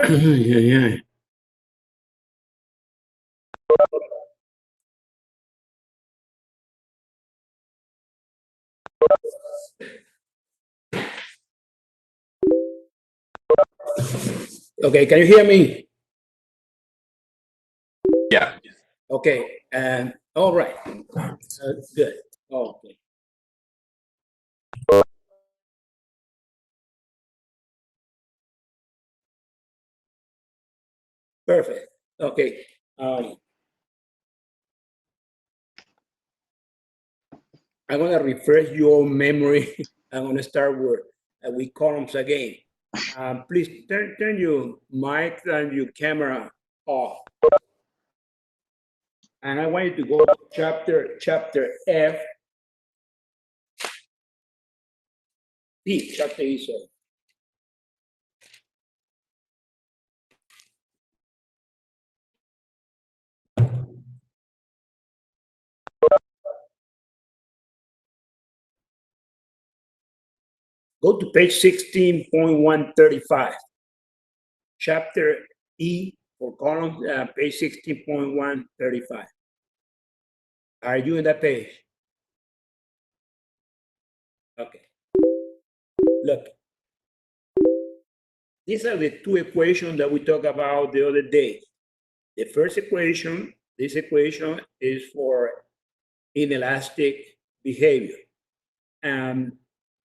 Yeah, yeah. Okay, can you hear me? Yeah. Okay, all right. Good. Okay, perfect. Okay, um, I'm gonna refresh your memory. I'm gonna start with columns again. Please turn your mic and your camera off. And I want you to go to chapter F, P, chapter E, sorry. Go to page 16.135. Chapter E for column, page 16.135. Are you in that page? Okay. Look, these are the two equations that we talked about the other day. The first equation, this equation is for inelastic behavior. And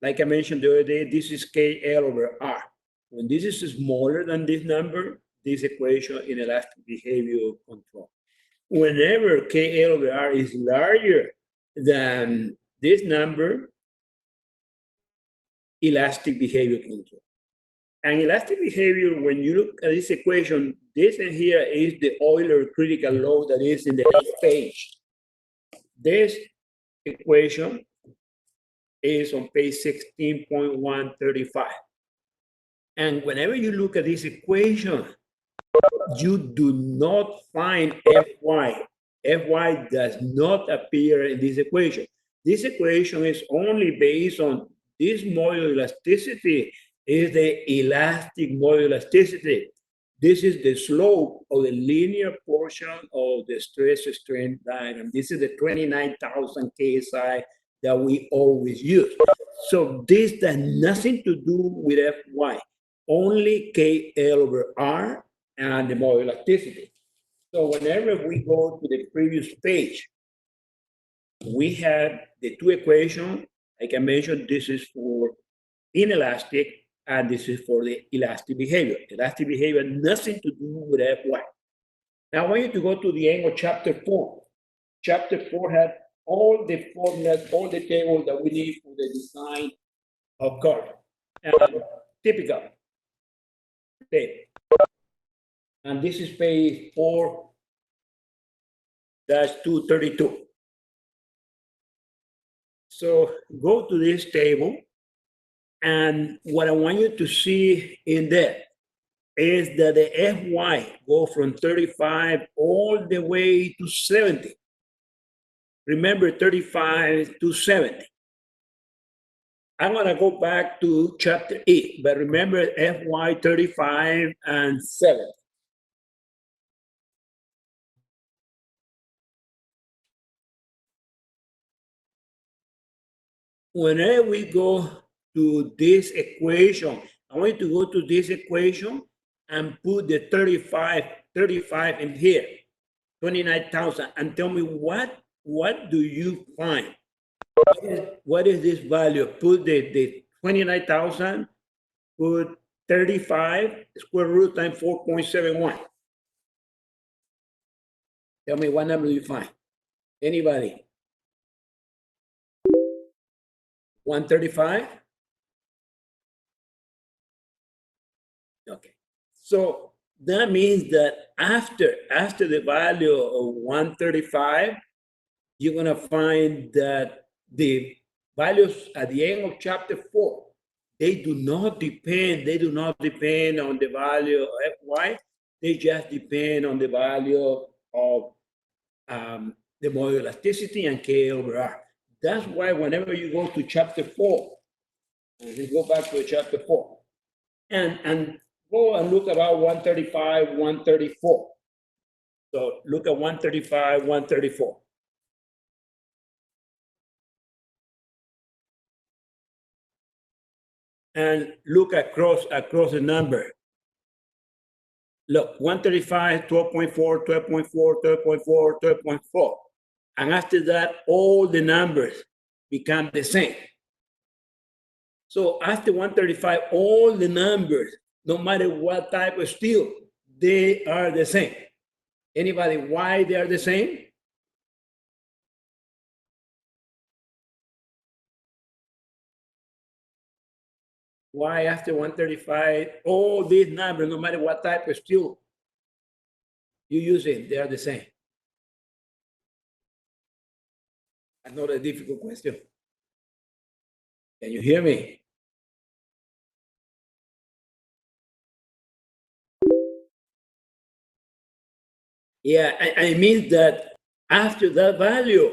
like I mentioned the other day, this is KL over R. When this is smaller than this number, this equation inelastic behavior control. Whenever KL over R is larger than this number, elastic behavior control. And elastic behavior, when you look at this equation, this in here is the Euler critical load that is in the next page. This equation is on page 16.135. And whenever you look at this equation, you do not find Fy. Fy does not appear in this equation. This equation is only based on this modular elasticity is the elastic modular elasticity. This is the slope of the linear portion of the stress-strain diagram. This is the 29,000 KSI that we always use. So this has nothing to do with Fy, only KL over R and the modular elasticity. So whenever we go to the previous page, we had the two equations. Like I mentioned, this is for inelastic and this is for the elastic behavior. Elastic behavior, nothing to do with Fy. Now I want you to go to the end of chapter 4. Chapter 4 had all the formulas, all the tables that we need for the design of curve. And typical table. And this is page 4-232. So go to this table, and what I want you to see in there is that the Fy go from 35 all the way to 70. Remember, 35 to 70. I'm gonna go back to chapter 8, but remember Fy 35 and 70. Whenever we go to this equation, I want you to go to this equation and put the 35 in here, 29,000, and tell me what do you find? What is this value? Put the 29,000, put 35 square root times 4.71. Tell me what number do you find? Anybody? 135? Okay. So that means that after the value of 135, you're gonna find that the values at the end of chapter 4, they do not depend on the value of Fy, they just depend on the value of the modular elasticity and K over R. That's why whenever you go to chapter 4, let's go back to chapter 4. And Go and look about 135, 134. So look at 135, 134. And look across the number. Look, 135, 12.4, 12.4, 12.4, 12.4. And after that, all the numbers become the same. So after 135, all the numbers, no matter what type of steel, they are the same. Anybody, why they are the same? Why after 135, all these numbers, no matter what type of steel you use it, they are the same? Another difficult question. Can you hear me? Yeah, I mean that after that value,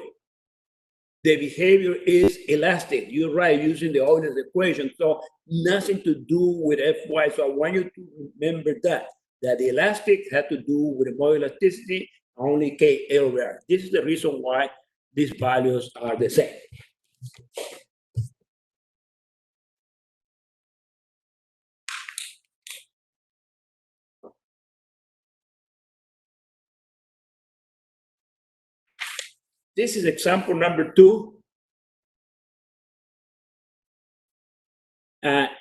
the behavior is elastic. You're right, using the Euler's equation. So nothing to do with Fy. So I want you to remember that the elastic had to do with the model elasticity, only K everywhere. This is the reason why these values are the same. This is example number 2.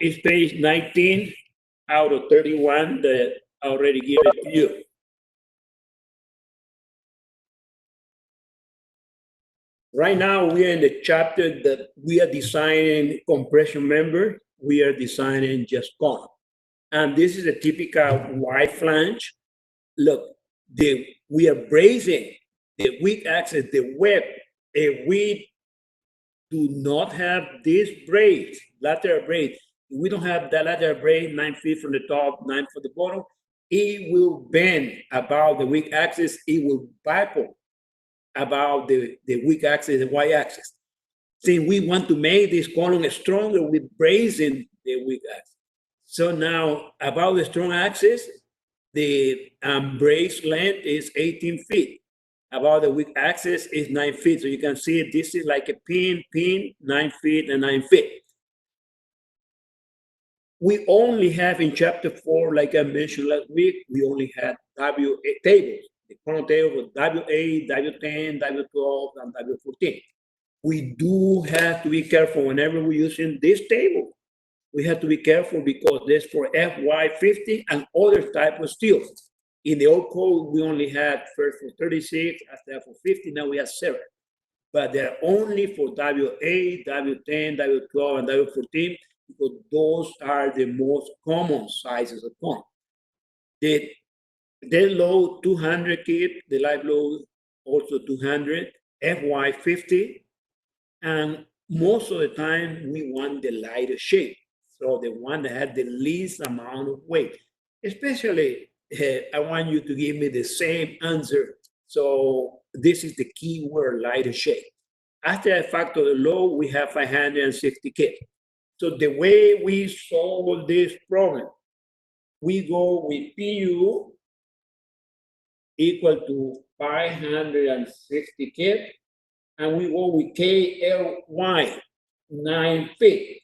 It's page 19 out of 31 that I already gave it to you. Right now, we are in the chapter that we are designing compression member. We are designing just cone. And this is a typical Y flange. Look, we are bracing the weak axis, the web. If we do not have this brace, lateral brace, if we don't have that lateral brace 9 feet from the top, 9 from the bottom, it will bend about the weak axis. It will bipole about the weak axis, the Y axis. Since we want to make this column stronger with bracing the weak axis. So now about the strong axis, the brace length is 18 feet. About the weak axis is 9 feet. So you can see this is like a pin, 9 feet and 9 feet. We only have in chapter 4, like I mentioned last week, we only had WA tables. The column table was WA, W10, W12, and W14. We do have to be careful whenever we're using this table. We have to be careful because there's for FY50 and other type of steel. In the old code, we only had first for 36, after for 50, now we have 7. But they're only for WA, W10, W12, and W14 because those are the most common sizes of cone. The load 200 kip, the live load also 200, FY50, and most of the time we want the lighter shape. So the one that had the least amount of weight. Especially, I want you to give me the same answer. So this is the key word, lighter shape. After I factor the load, we have 560 kip. So the way we solve this problem, we go with PU equal to 560 kip, and we go with KLY, 9 feet.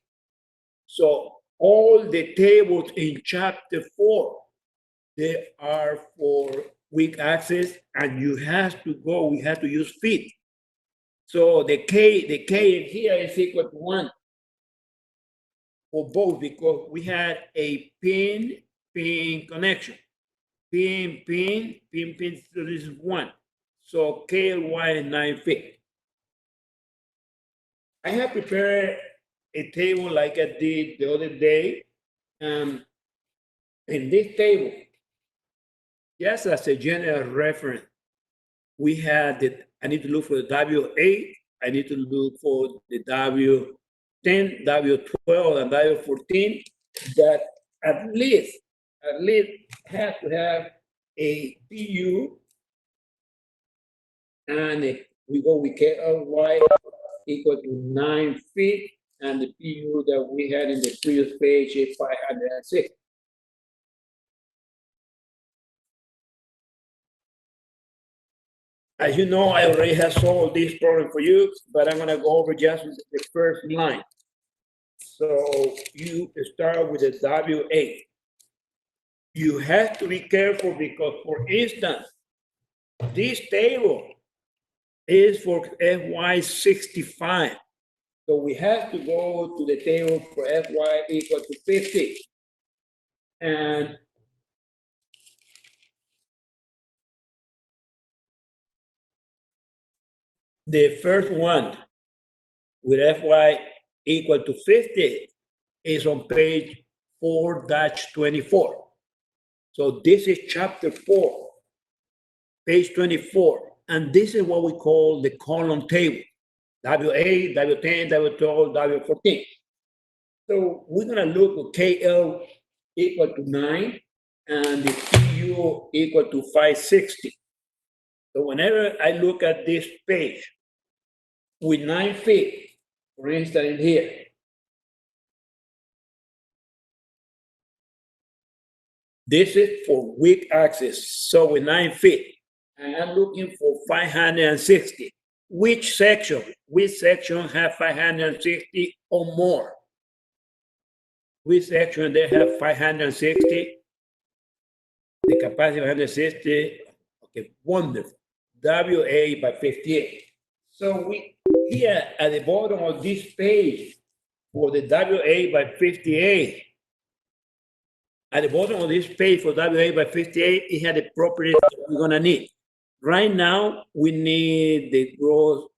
So all the tables in chapter 4, they are for weak axis, and you have to go, we have to use feet. So the K in here is equal to 1 for both because we had a pin connection. Pin, so this is 1. So KLY is 9 feet. I have prepared a table like I did the other day. In this table, just as a general reference, we had that I need to look for the W8, I need to look for the W10, W12, and W14 that at least have to have a PU, and we go with KLY equal to 9 feet, and the PU that we had in the previous page is 506. As you know, I already have solved this problem for you, but I'm gonna go over just the first line. So you start with the WA. You have to be careful because, for instance, this table is for FY65. So we have to go to the table for FY equal to 50. And the first one with FY equal to 50 is on page 4-24. So this is chapter 4, page 24. And this is what we call the column table, WA, W10, W12, W14. So we're gonna look at KL equal to 9 and the PU equal to 560. So whenever I look at this page with 9 feet, for instance, in here, this is for weak axis. So with 9 feet, and I'm looking for 560. Which section have 560 or more? Which section they have 560? The capacity of 160, okay, wonderful. WA by 58. So we here at the bottom of this page for the WA by 58, at the bottom of this page for WA by 58, it had the properties that we're gonna need. Right now, we need the gross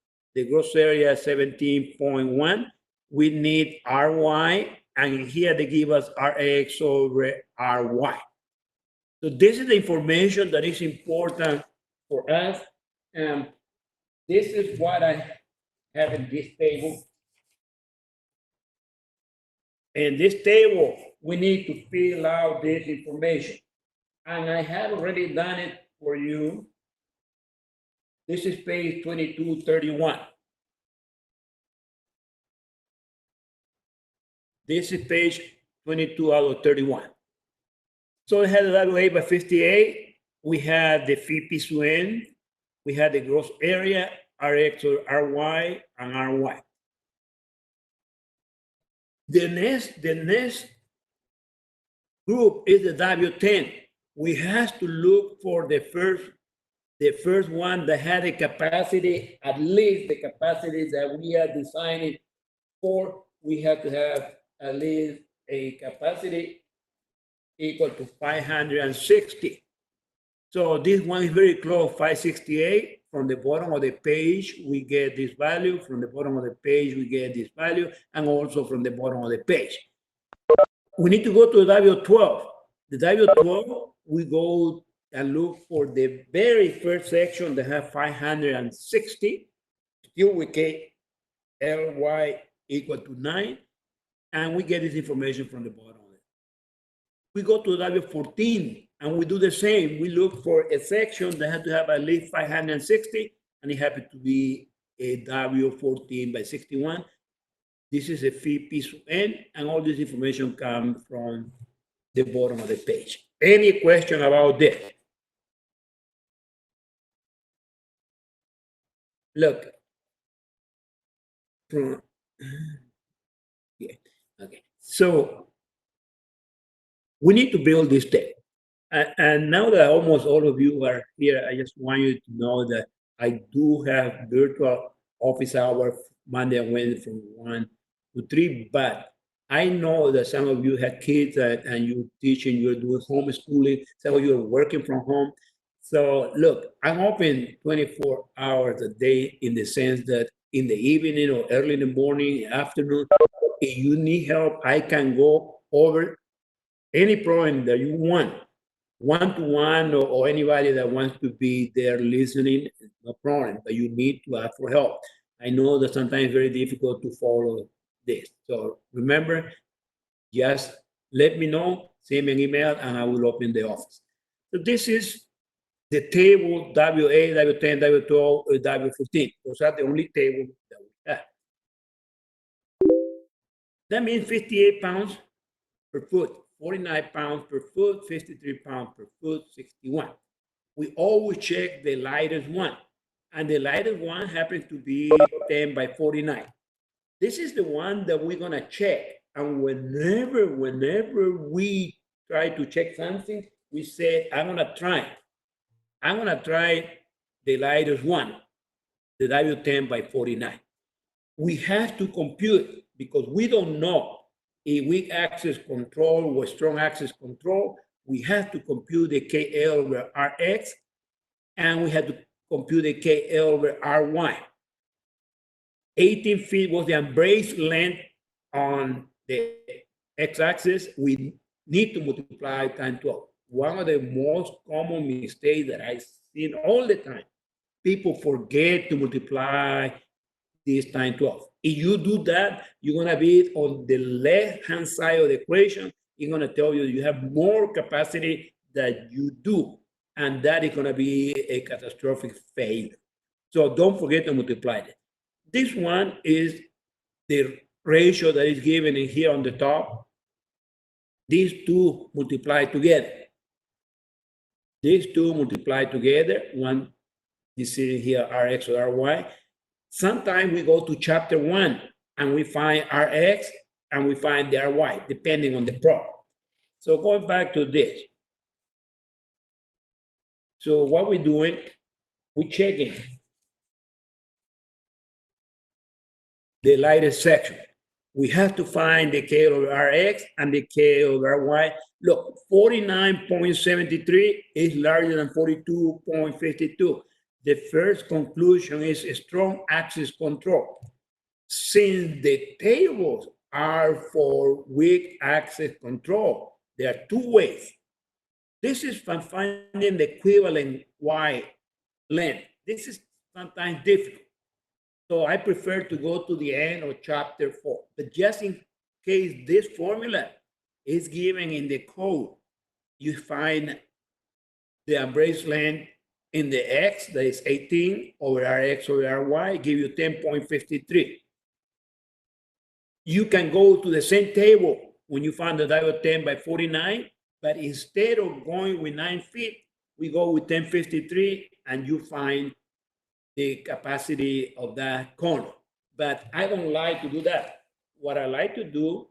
area 17.1. We need RY, and here they give us RX over RY. So this is the information that is important for us. And this is what I have in this table. In this table, we need to fill out this information. And I have already done it for you. This is page 2231. This is page 22 out of 31. So we had the WA by 58. We had the fee P sub N. We had the gross area, RX or RY, and RY. The next group is the W10. We have to look for the first one that had a capacity, at least the capacity that we are designing for. We have to have at least a capacity equal to 560. So this one is very close, 568. From the bottom of the page, we get this value. From the bottom of the page, we get this value. And also from the bottom of the page. We need to go to the W12. The W12, we go and look for the very first section that have 560. Still we get LY equal to 9. And we get this information from the bottom of it. We go to W14 and we do the same. We look for a section that has to have at least 560, and it happens to be a W14 by 61. This is a fee P sub N, and all this information comes from the bottom of the page. Any question about that? Look. Yeah. Okay. So we need to build this table. And now that almost all of you are here, I just want you to know that I do have virtual office hours Monday and Wednesday from 1 to 3, but I know that some of you have kids and you're teaching, you're doing homeschooling, some of you are working from home. So look, I'm open 24 hours a day in the sense that in the evening or early in the morning, afternoon, if you need help, I can go over any problem that you want. One-to-one or anybody that wants to be there listening, no problem, but you need to ask for help. I know that sometimes it's very difficult to follow this. So remember, just let me know, send me an email, and I will open the office. So this is the table WA, W10, W12, W15. Those are the only tables that we have. That means 58 pounds per foot. 49 pounds per foot, 53 pounds per foot, 61. We always check the lightest one. and the lightest one happens to be 10 by 49. This is the one that we're gonna check. And whenever we try to check something, we say, I'm gonna try the lightest one, the W10 by 49. We have to compute because we don't know a weak axis control or strong axis control. We have to compute the KL over Rx, and we have to compute the KL over Ry. 18 feet was the embrace length on the x-axis. We need to multiply times 12. One of the most common mistakes that I've seen all the time, people forget to multiply this times 12. If you do that, you're gonna be on the left-hand side of the equation. It's gonna tell you have more capacity than you do, and that is gonna be a catastrophic failure. So don't forget to multiply it. This one is the ratio that is given in here on the top. These two multiply together. These two multiply together. One is sitting here, Rx or Ry. Sometimes we go to chapter 1 and we find Rx and we find the Ry, depending on the problem. So going back to this. So what we're doing, we're checking the lightest section. We have to find the K over Rx and the K over Ry. Look, 49.73 is larger than 42.52. The first conclusion is a strong axis control. Since the tables are for weak axis control, there are two ways. This is from finding the equivalent Y length. This is sometimes difficult. So I prefer to go to the end of chapter 4. But just in case this formula is given in the code, you find the embrace length in the X, that is 18 over Rx over Ry, give you 10.53. You can go to the same table when you find the W10 by 49, but instead of going with 9 feet, we go with 10.53 and you find the capacity of that corner. But I don't like to do that. What I like to do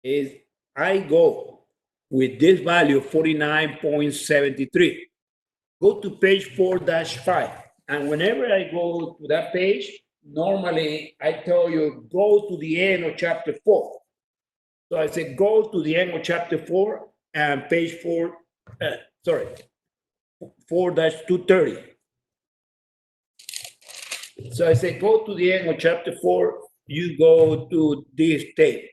is I go with this value, 49.73. Go to page 4-5. And whenever I go to that page, normally I tell you, go to the end of chapter 4. So I say, go to the end of chapter 4 and page 4-230. So I say, go to the end of chapter 4, you go to this table.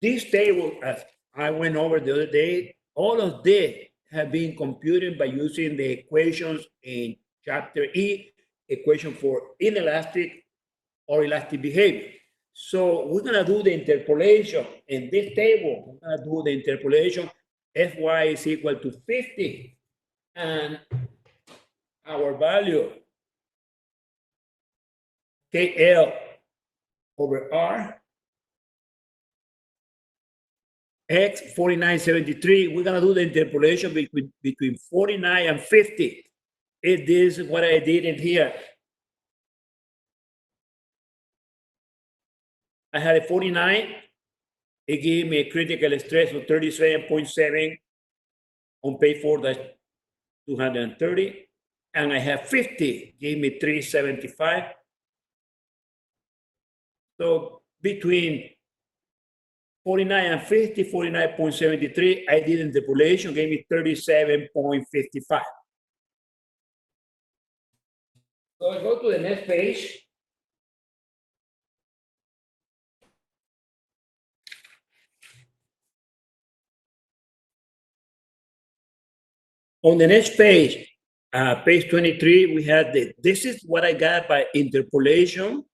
This table, as I went over the other day, all of this have been computed by using the equations in chapter E, equation for inelastic or elastic behavior. So we're gonna do the interpolation in this table. We're gonna do the interpolation. Fy is equal to 50, and our value KL over R, X 49.73. We're gonna do the interpolation between 49 and 50. This is what I did in here. I had a 49. It gave me a critical stress of 37.7 on page 4-230. And I have 50, gave me 375. So between 49 and 50, 49.73, I did interpolation, gave me 37.55. So I go to the next page. On the next page, page 23, we had this is what I got by interpolation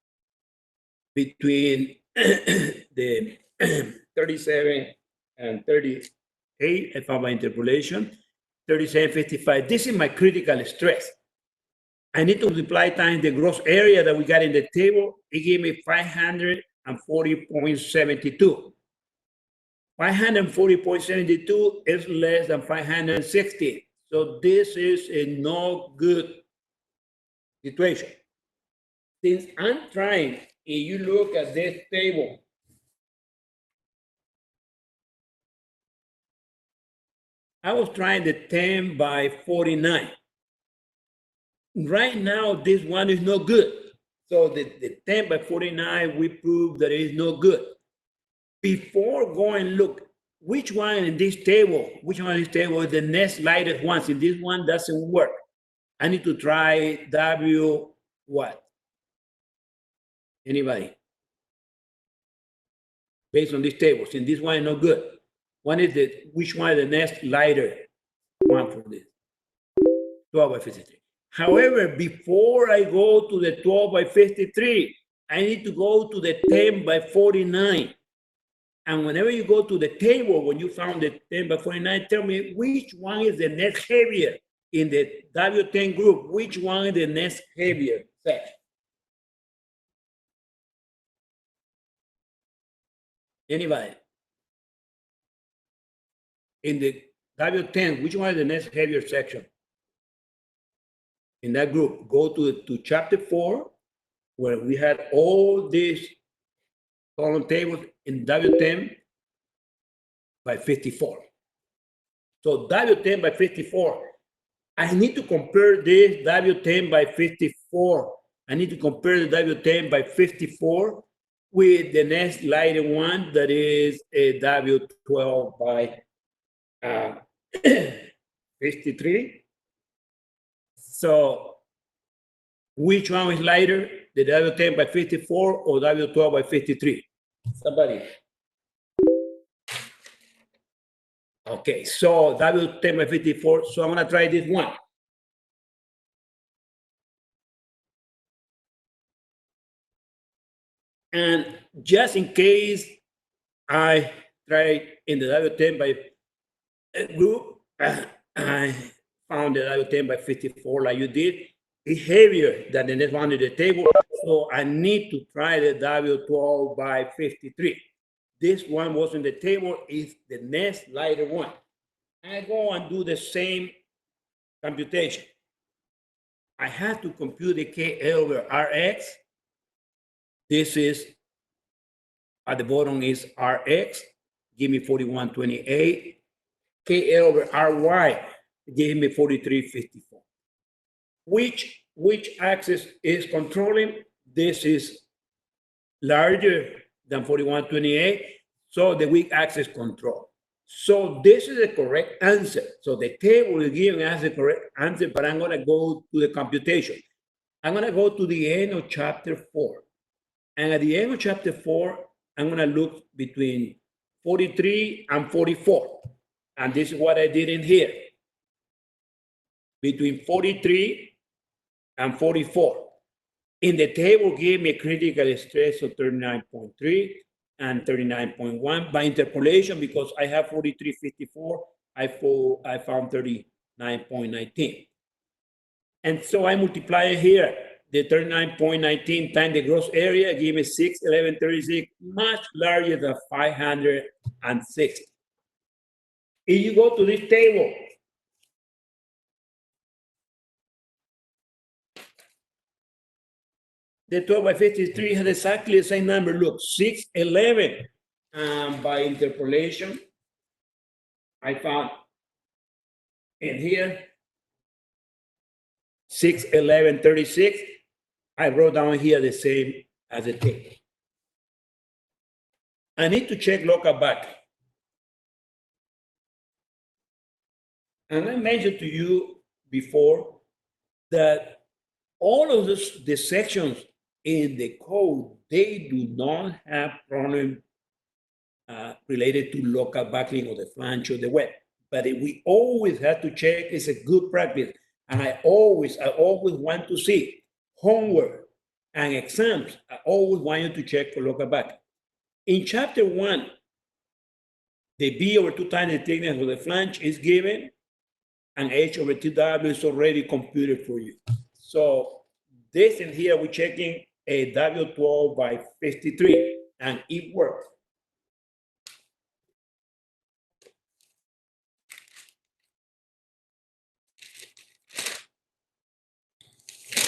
between the 37 and 38, I found my interpolation, 37.55. This is my critical stress. I need to multiply times the gross area that we got in the table. It gave me 540.72. 540.72 is less than 560. So this is a no good situation. Since I'm trying, if you look at this table, I was trying the 10 by 49. Right now, this one is no good. So the 10 by 49, we proved that it is no good. Before going look, which one in this table, which one in this table is the next lightest one? If this one doesn't work, I need to try W what? Anybody? Based on this table, since this one is no good. One is which one is the next lighter one for this? 12 by 53. However, before I go to the 12 by 53, I need to go to the 10 by 49. And whenever you go to the table, when you found the 10 by 49, tell me which one is the next heavier in the W10 group, which one is the next heavier section? Anybody? In the W10, which one is the next heavier section? In that group, go to chapter 4, where we had all these column tables in W10 by 54. So W10 by 54, I need to compare this W10 by 54. I need to compare the W10 by 54 with the next lighter one that is a W12 by 53. So which one is lighter, the W10 by 54 or W12 by 53? Somebody. Okay, so W10 by 54. So I'm gonna try this one. And just in case I try in the W10 by group, I found the W10 by 54 like you did. It's heavier than the next one on the table. So I need to try the W12 by 53. This one was on the table, is the next lighter one. I go and do the same computation. I have to compute the KL over Rx. This is at the bottom is Rx, give me 4128. KL over Ry, give me 4354. Which axis is controlling? This is larger than 4128, so the weak axis control. So this is the correct answer. So the table is giving us the correct answer, but I'm gonna go to the computation. I'm gonna go to the end of chapter 4. And at the end of chapter 4, I'm gonna look between 43 and 44. And this is what I did in here. Between 43 and 44. In the table, gave me a critical stress of 39.3 and 39.1 by interpolation, because I have 4354, I found 39.19. And so I multiply it here. The 39.19 times the gross area give me 61136, much larger than 560. If you go to this table, the 12 by 53 has exactly the same number. Look, 611. By interpolation, I found in here 61136. I wrote down here the same as the table. I need to check local back. And I mentioned to you before that all of the sections in the code, they do not have problem related to local backlink or the flange or the web. But we always have to check, it's a good practice. And I always want to see homework and exams. I always want you to check for local back. In chapter 1, the B over 2 times the thickness of the flange is given, and H over 2W is already computed for you. So this in here, we're checking a W12 by 53, and it works.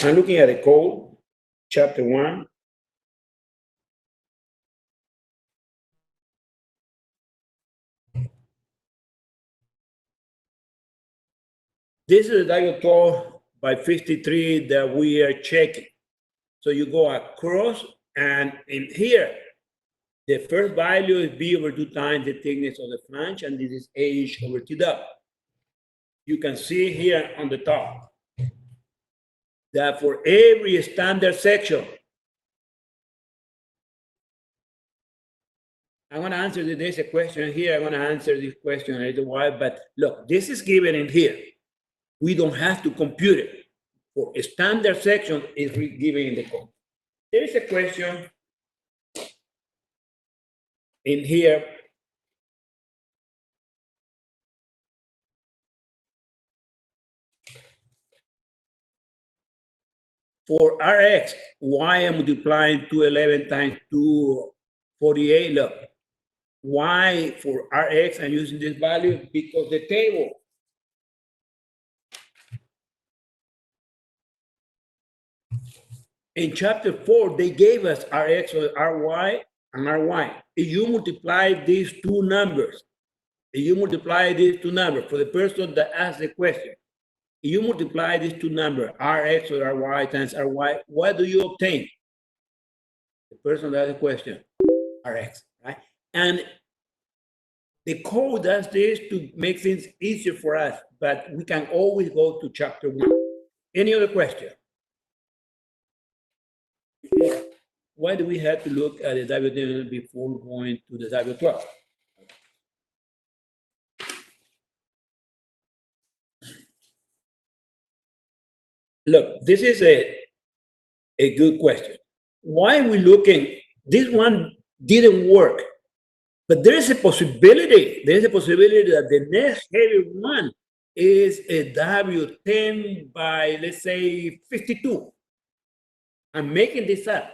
I'm looking at the code, chapter 1. This is the diagonal 12 by 53 that we are checking. So you go across, and in here, the first value is B over 2 times the thickness of the flange, and this is H over TW. You can see here on the top that for every standard section, I'm going to answer there's a question here. I'm going to answer this question a little while, but look, this is given in here. We don't have to compute it. For a standard section, is given in the code. There is a question in here. For Rx, why I'm multiplying 211 times 248? Look, why for Rx I'm using this value? Because the table in chapter 4, they gave us Rx or Ry and Ry. If you multiply these two numbers, for the person that asked the question, if you multiply these two numbers, Rx or Ry times Ry, what do you obtain? The person that asked the question, Rx, right? And the code does this to make things easier for us, but we can always go to chapter 1. Any other question? Why do we have to look at the W10 before going to the W12? Look, this is a good question. Why are we looking? This one didn't work, but there is a possibility. There's a possibility that the next heavy one is a W10 by, let's say, 52. I'm making this up.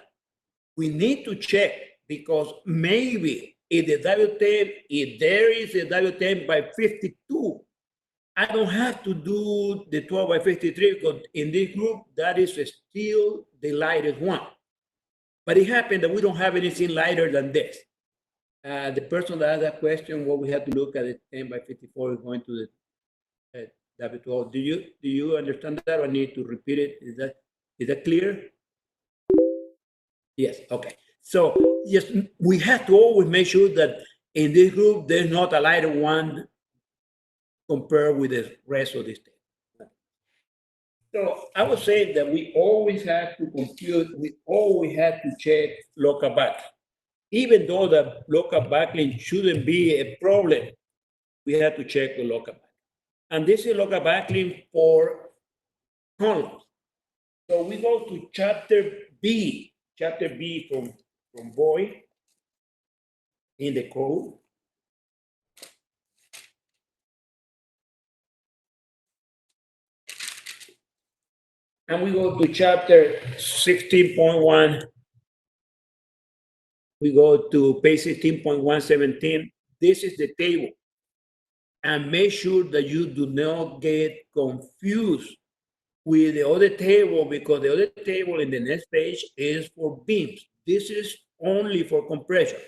We need to check, because maybe if the W10, if there is a W10 by 52, I don't have to do the 12 by 53, because in this group, that is still the lightest one. But it happened that we don't have anything lighter than this. The person that asked that question, what we have to look at it 10 by 54 is going to the W12. Do you understand that, or need to repeat it? Is that clear? Yes, okay. So yes, we have to always make sure that in this group, there's not a lighter one compared with the rest of this thing. So I would say that we always have to compute, we always have to check local backlink. Even though the local backlink shouldn't be a problem, we have to check the local backlink. And this is local backlink for columns. So we go to chapter B from Boyd in the code. And we go to chapter 16.1. We go to page 16.117. This is the table. And make sure that you do not get confused with the other table, because the other table in the next page is for beams. This is only for compression.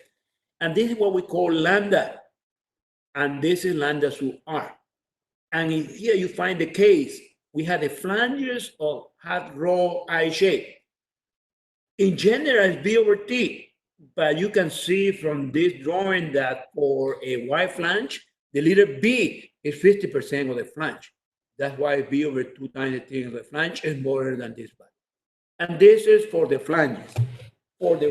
And this is what we call lambda. And this is lambda sub R. And here you find the case. We have the flanges of hot roll I shape. In general, it's B over T, but you can see from this drawing that for a Y flange, the letter B is 50% of the flange. That's why B over 2 times the thickness of the flange is more than this value. And this is for the flanges. For the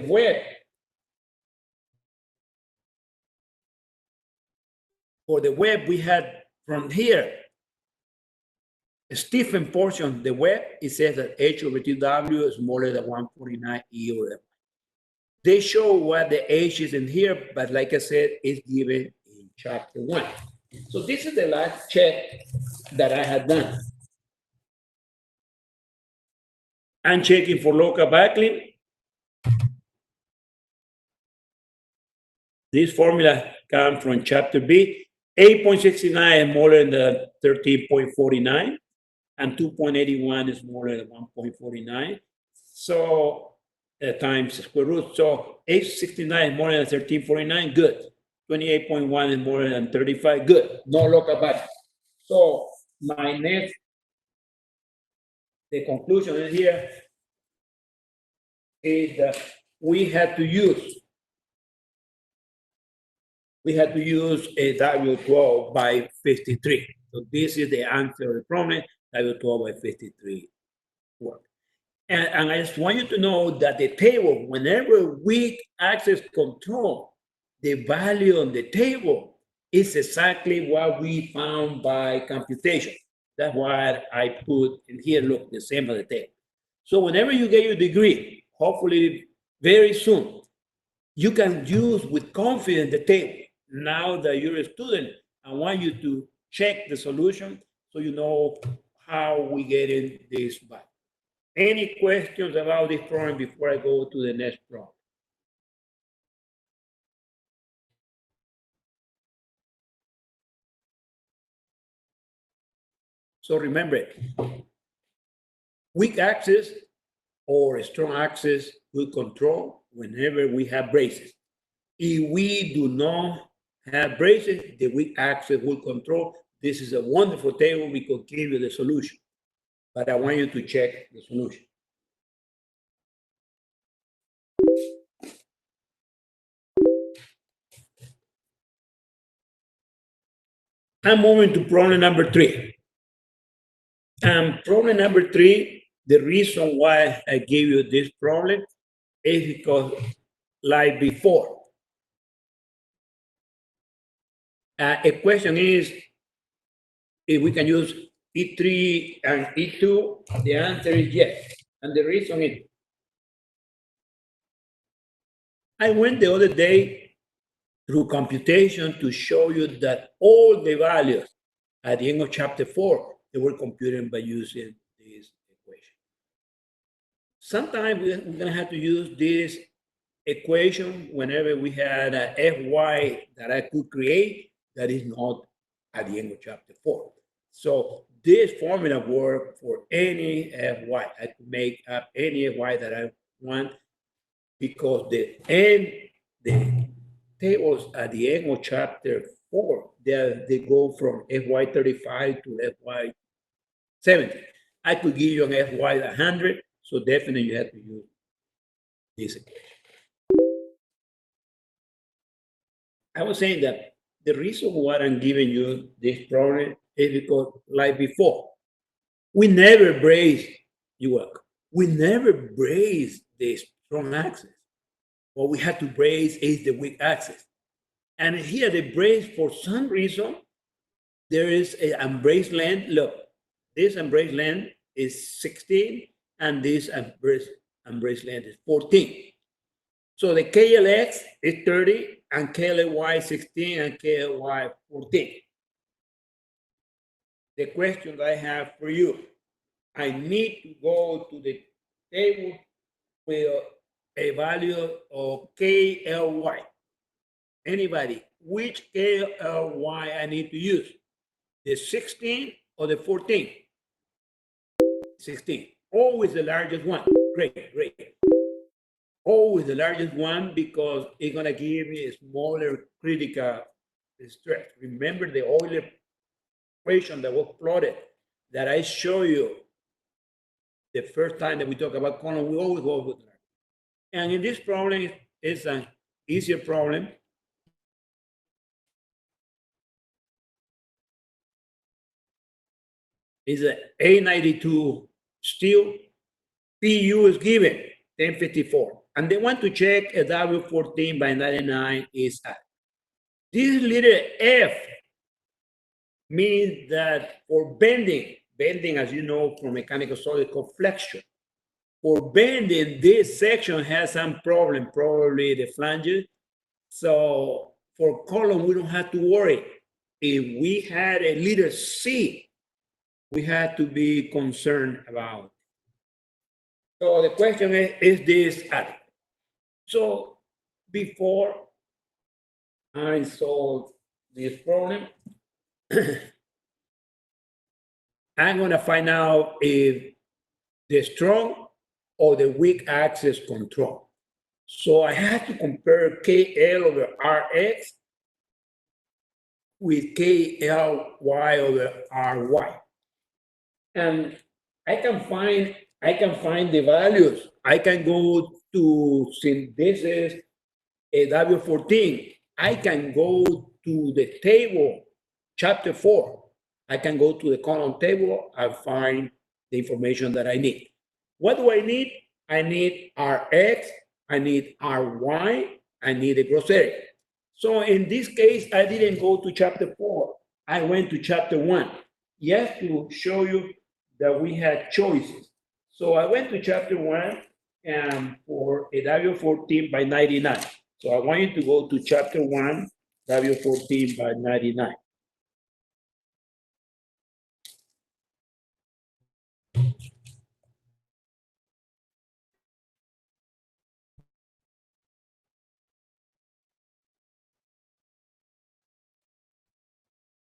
web, we had from here, a stiffened portion, the web, it says that H over TW is smaller than 149 E over M. They show what the H is in here, but like I said, it's given in chapter 1. So this is the last check that I had done. I'm checking for local backlink. This formula comes from chapter B. 8.69 is more than the 13.49. and 2.81 is smaller than 1.49. So times square root. So 869 is more than 1349, good. 28.1 is more than 35, good. No local value. So my next, the conclusion is here is that we had to use a W12 by 53. So this is the answer of the problem, W12 by 53 work. And I just want you to know that the table, whenever we access control, the value on the table is exactly what we found by computation. That's why I put in here, look, the same as the table. So whenever you get your degree, hopefully very soon, you can use with confidence the table. Now that you're a student, I want you to check the solution so you know how we get in this value. Any questions about this problem before I go to the next problem? So remember, weak axis or strong axis will control whenever we have braces. If we do not have braces, the weak axis will control. This is a wonderful table. We could give you the solution, but I want you to check the solution. I'm moving to problem number 3. And problem number 3, the reason why I gave you this problem is because, like before, a question is if we can use E3 and E2. The answer is yes. And the reason is I went the other day through computation to show you that all the values at the end of chapter 4, they were computed by using this equation. Sometimes we're going to have to use this equation whenever we had a Fy that I could create that is not at the end of chapter 4. So this formula works for any Fy. I could make up any Fy that I want because the tables at the end of chapter 4, they go from Fy 35 to Fy 70. I could give you an Fy 100, so definitely you have to use this equation. I was saying that the reason why I'm giving you this problem is because, like before, we never brace, we never brace the strong axis. What we have to brace is the weak axis. And here the brace, for some reason, there is an embrace length. Look, this embrace length is 16, and this embrace length is 14. So the KLX is 30, and KLY 16, and KLY 14. The question I have for you, I need to go to the table with a value of KLY. Anybody, which KLY I need to use? The 16 or the 14? 16. Always the largest one. Great, great. Always the largest one because it's going to give me a smaller critical stress. Remember the Euler equation that was plotted that I show you the first time that we talk about column, we always go with that. And in this problem, it's an easier problem. It's an A92 steel. PU is given 1054. And they want to check a W14 by 99 is at. This letter F means that for bending, as you know from mechanical solid, called flexion. For bending, this section has some problem, probably the flanges. So for column, we don't have to worry. If we had a letter C, we had to be concerned about. So the question is this adequate? So before I solve this problem, I'm going to find out if the strong or the weak axis control. So I have to compare KL over RX with KLY over RY. And I can find the values. I can go to, since this is a W14, I can go to the table, chapter 4. I can go to the column table and find the information that I need. What do I need? I need Rx, I need Ry, I need the gross area. So in this case, I didn't go to chapter 4. I went to chapter 1, just to show you that we had choices. So I went to chapter 1 and for a W14 by 99. So I want you to go to chapter 1, W14 by 99.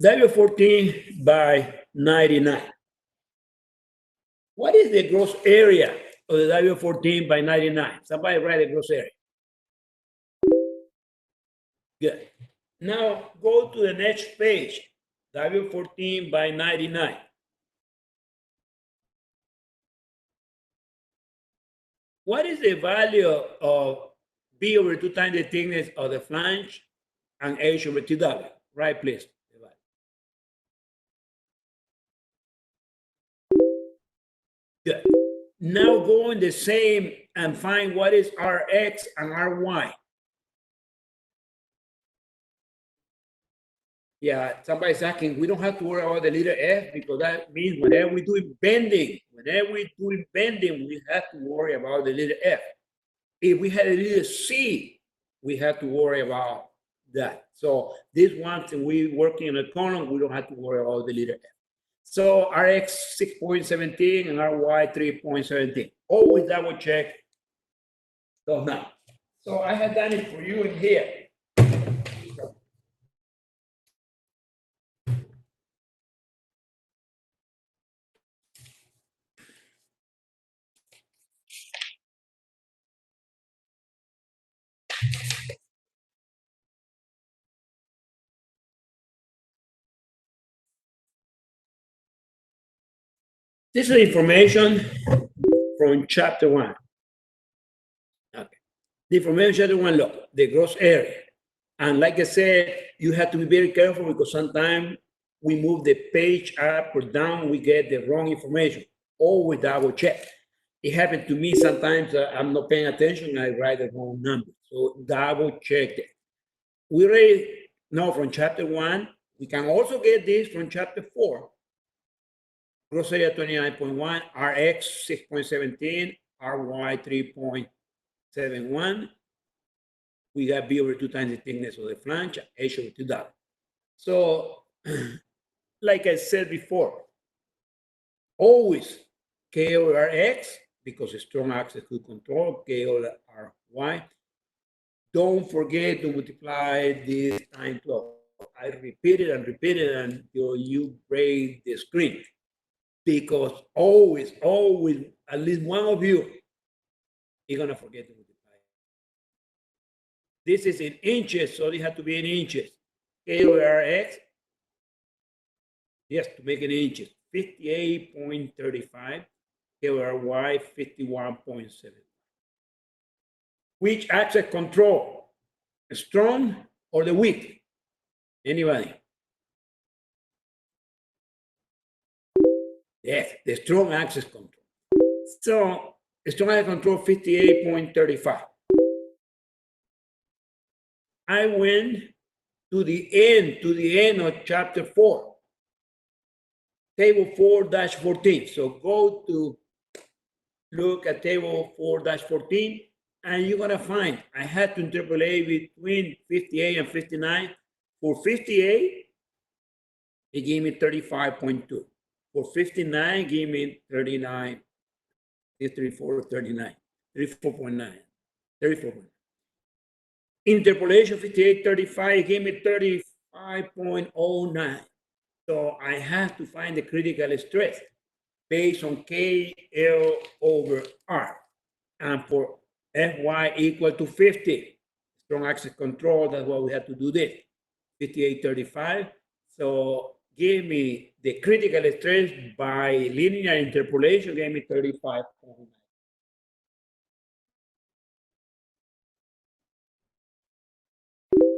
W14 by 99. What is the gross area of the W14 by 99? Somebody write the gross area. Good. Now go to the next page, W14 by 99. What is the value of B over 2 times the thickness of the flange and H over 2W? Right, please. Good. Now go in the same and find what is Rx and Ry. Yeah, somebody's asking, we don't have to worry about the letter F because that means whenever we're doing bending, we have to worry about the letter F. If we had a letter C, we have to worry about that. So this one, we working in a column, we don't have to worry about the letter F. So Rx 6.17 and Ry 3.17. Always double check those numbers. So I have done it for you in here. This is information from chapter 1. Okay. The information chapter 1, look, the gross area. And like I said, you have to be very careful because sometimes we move the page up or down, we get the wrong information. Always double check. It happened to me sometimes, I'm not paying attention, I write the wrong number. So double check it. We already know from chapter 1, we can also get this from chapter 4. Gross area 29.1, Rx 6.17, Ry 3.71. We got B over 2 times the thickness of the flange, H over 2W. So, like I said before, always K over Rx, because a strong axis could control, K over Ry. Don't forget to multiply this times 12. I repeat it until you break the screen. Because always, at least one of you is going to forget to multiply. This is in inches, so it has to be in inches. K over Rx, yes, to make it in inches, 58.35. K over Y, 51.7. Which axis control? Strong or the weak? Anybody? Yes, the strong axis control. So strong axis control 58.35. I went to the end of chapter 4, table 4-14. So go to look at table 4-14, and you're gonna find I had to interpolate between 58 and 59. For 58, it gave me 35.2. For 59, give me 39. It's 34, 39, 34.9, 34. Interpolation 58, 35, gave me 35.09. So I have to find the critical stress based on KL over R. And for Fy equal to 50, strong axis control, that's why we have to do this, 5835. So give me the critical stress by linear interpolation, gave me 35.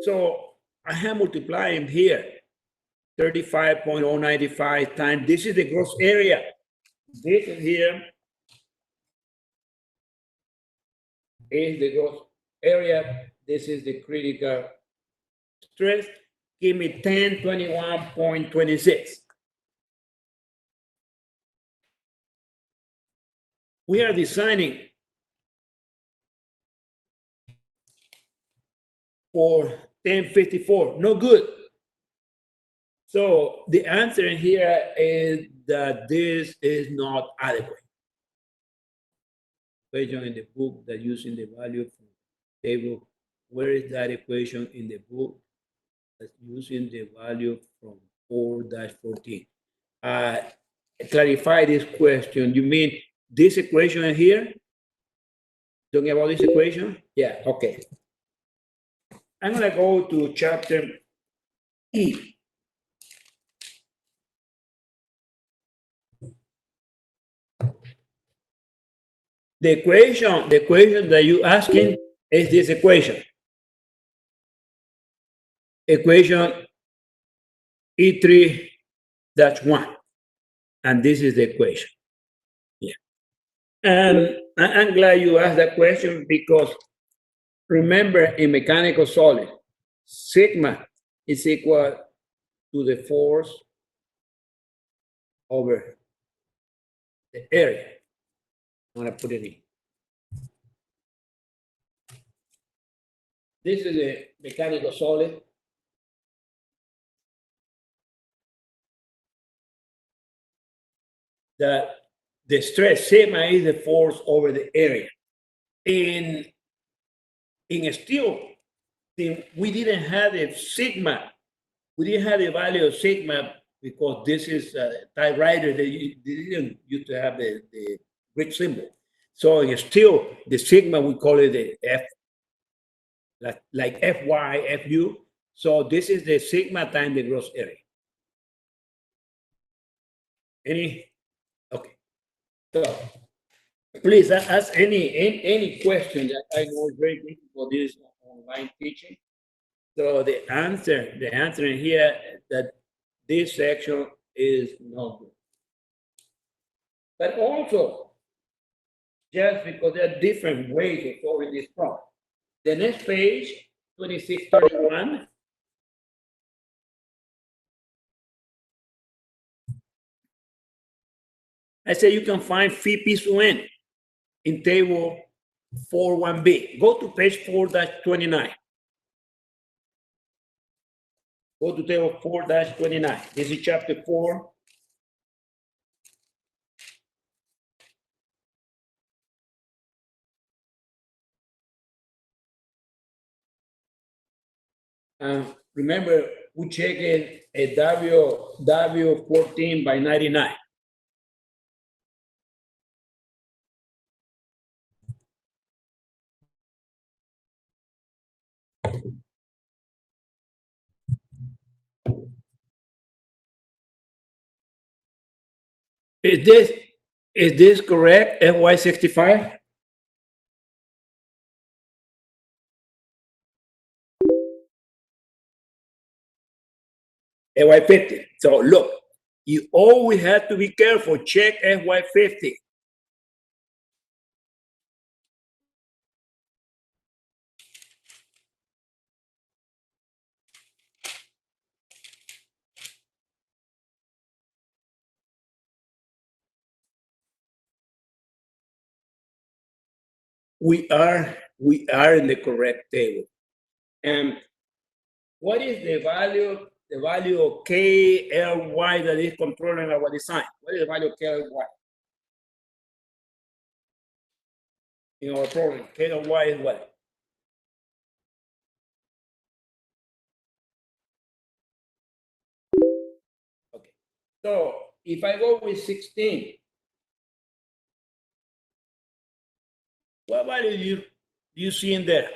So I have multiplying here, 35.095 times, this is the gross area. This here is the gross area. This is the critical stress. Give me 1021.26. We are designing for 1054. No good. So the answer here is that this is not adequate. Equation in the book that using the value from table. Where is that equation in the book that's using the value from 4-14? Clarify this question. You mean this equation here? Talking about this equation? Yeah, okay. I'm gonna go to chapter E. The equation that you asking is this equation. Equation E3-1. And this is the equation. Yeah. And I'm glad you asked that question because remember in mechanical solid, sigma is equal to the force over the area. I'm gonna put it in. This is a mechanical solid. That the stress sigma is the force over the area. In steel, we didn't have a sigma. We didn't have the value of sigma because this is a typewriter. They didn't used to have the Greek symbol. So in steel, the sigma, we call it the F, like Fy, Fu. So this is the sigma times the gross area. Any? Okay. So please ask any question that I know is very difficult this online teaching. So the answer in here that this section is not good. But also, just because there are different ways of solving this problem. The next page, 2631. I say you can find phi p sub n in table 4.1b. Go to page 4-29. Go to table 4-29. This is chapter 4. Remember, we checked a W14/99. Is this correct? FY65? FY50. So look, you always have to be careful. Check FY50. We are in the correct table. And what is the value? The value of KLY that is controlling our design. What is the value of KLY? In our program, KLY is what? Okay. So if I go with 16, what value do you see in there?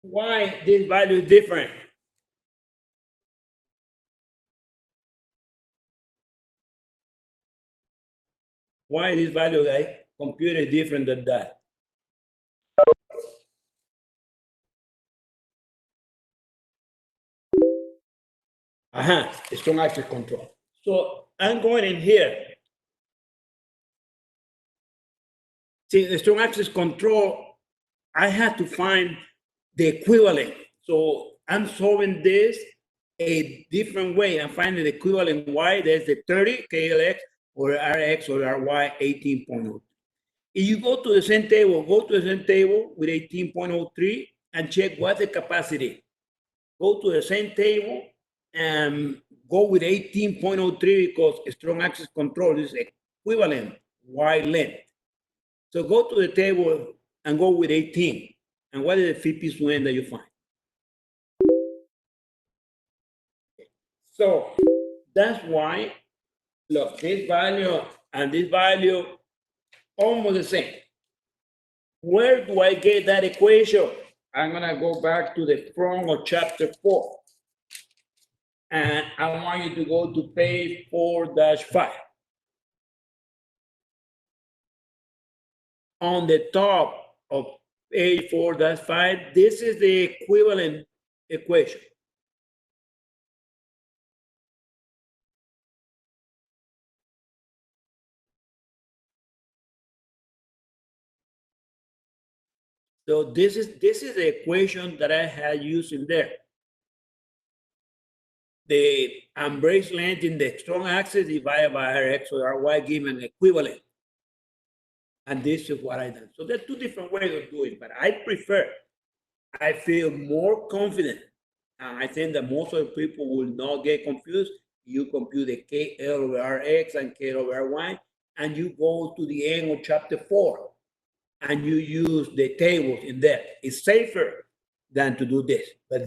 Why this value is different? Why this value I computed different than that? Strong access control. So I'm going in here. See, the strong access control, I had to find the equivalent. So I'm solving this a different way. I'm finding the equivalent Y. There's the 30 KLX or RX or RY 18.0. If you go to the same table, go to the same table with 18.03 and check what's the capacity. Go to the same table and go with 18.03 because strong access control is equivalent Y length. So go to the table and go with 18. And what is the fifth swing that you find? So that's why, look, this value and this value almost the same. Where do I get that equation? I'm gonna go back to the front of chapter 4. And I want you to go to page 4-5. On the top of page 4-5, this is the equivalent equation. So this is the equation that I had used in there. The embrace length in the strong axis divided by Rx or Ry given an equivalent. And this is what I done. So there are two different ways of doing it, but I feel more confident. And I think that most of the people will not get confused. You compute the KL over Rx and KL over Ry, and you go to the end of chapter 4 and you use the tables in there. It's safer than to do this. But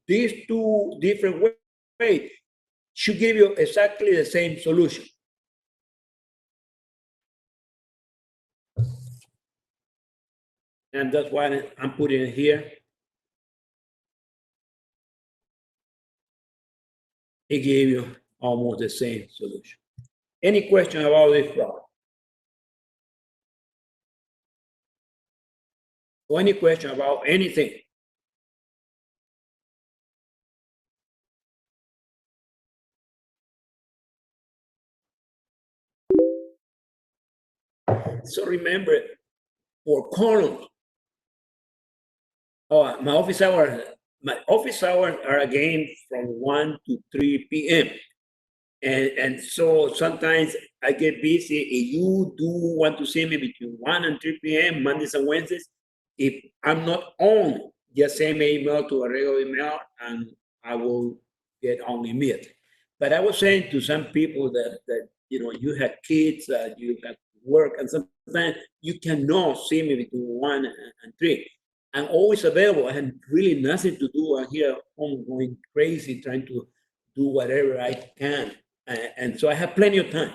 these two different ways should give you exactly the same solution. And that's why I'm putting it here. It gave you almost the same solution. Any question about this problem? Or any question about anything? So remember, for columns, my office hours are again from 1 to 3 p.m. And so sometimes I get busy. If you do want to see me between 1 and 3 p.m. Mondays and Wednesdays, if I'm not on, just send me an email to a regular email and I will get on immediately. But I was saying to some people that you have kids, you have work, and sometimes you cannot see me between 1 and 3. I'm always available. I have really nothing to do. I'm here home going crazy trying to do whatever I can. And so I have plenty of time.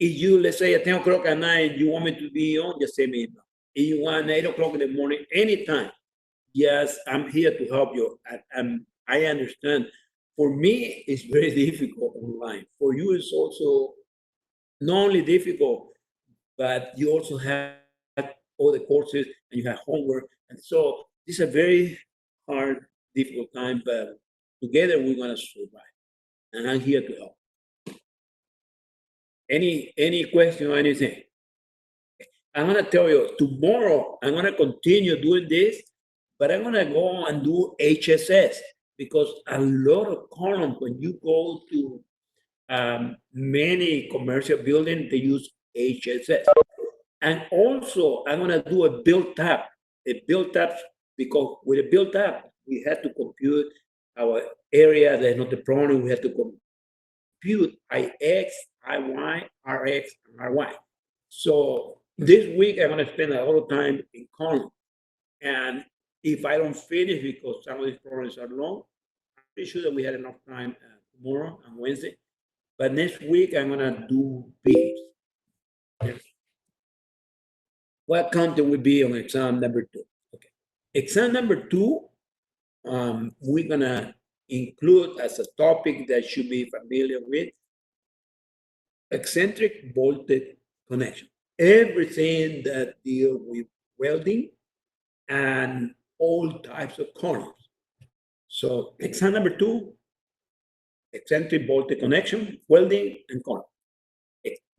If you, let's say at 10 o'clock at night, you want me to be on, just send me email. If you want 8 o'clock in the morning, anytime, yes, I'm here to help you. I understand. For me, it's very difficult online. For you, it's also not only difficult, but you also have all the courses and you have homework. And so it's a very hard, difficult time, but together we're going to survive. And I'm here to help. Any question or anything? I'm gonna tell you tomorrow. I'm gonna continue doing this, but I'm gonna go and do HSS because a lot of columns when you go to many commercial buildings, they use HSS. And also, I'm gonna do a build up, because with a build up, we had to compute our area. That's not the problem. We have to compute IX, IY, RX, and RY. So this week I'm going to spend a lot of time in column. And if I don't finish because some of these programs are long, I'm pretty sure that we had enough time tomorrow and Wednesday. But next week I'm going to do beams. What content will be on exam number 2? Okay. Exam number 2, we're going to include as a topic that should be familiar with eccentric bolted connection. Everything that deals with welding and all types of columns. So exam number 2, eccentric bolted connection, welding, and column.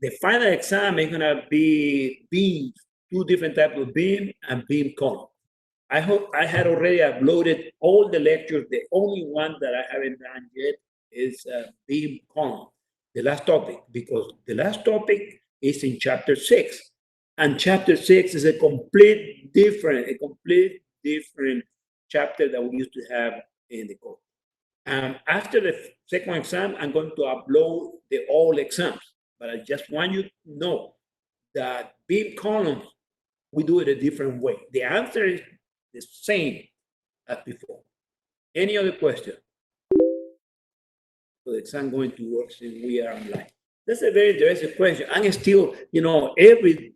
The final exam is going to be beams, 2 different types of beam and beam column. I hope I had already uploaded all the lectures. The only one that I haven't done yet is beam column, the last topic, because the last topic is in chapter 6. And chapter 6 is a complete different chapter that we used to have in the course. After the second exam, I'm going to upload the all exams. But I just want you to know that beam columns, we do it a different way. The answer is the same as before. Any other question? So the exam going to work since we are online. That's a very interesting question. And still, every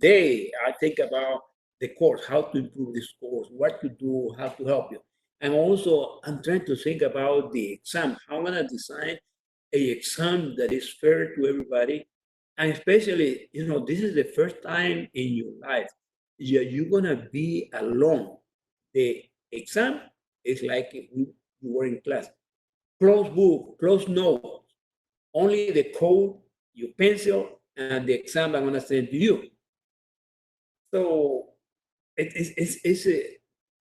day I think about the course, how to improve this course, what to do, how to help you. And also, I'm trying to think about the exam. How I'm going to design an exam that is fair to everybody. And especially, this is the first time in your life you're going to be alone. The exam is like if you were in class. Closed book, closed notes, only the code, your pencil, and the exam I'm going to send to you. So it's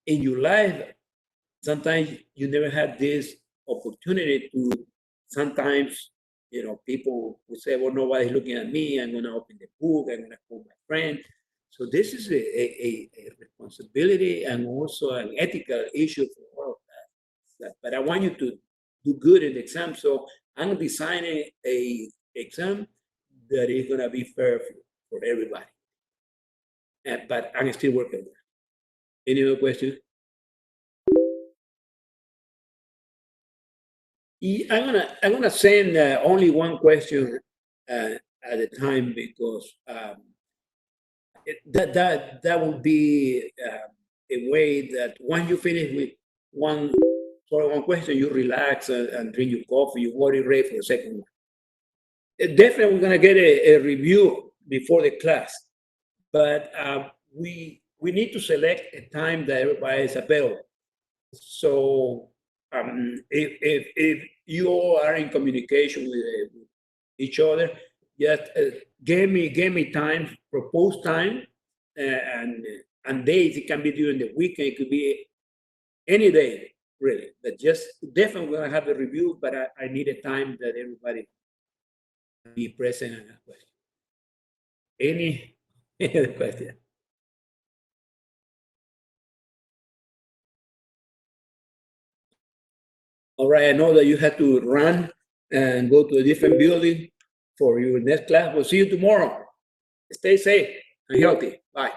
in your life, sometimes you never had this opportunity to, sometimes, people will say, well, nobody's looking at me. I'm going to open the book. I'm going to call my friend. So this is a responsibility and also an ethical issue for all of that. But I want you to do good in the exam. So I'm designing a exam that is going to be fair for everybody. But I'm still working on it. Any other questions? I'm gonna send only one question at a time because that would be a way that once you finish with one question, you relax and drink your coffee. You already ready for the second one. Definitely, we're gonna get a review before the class, but we need to select a time that everybody is available. So if you all are in communication with each other, just give me time, propose time, and days. It can be during the weekend. It could be any day, really. But just definitely gonna have a review. But I need a time that everybody be present and ask questions. Any other question? All right, I know that you had to run and go to a different building for your next class. We'll see you tomorrow. Stay safe and healthy. Bye.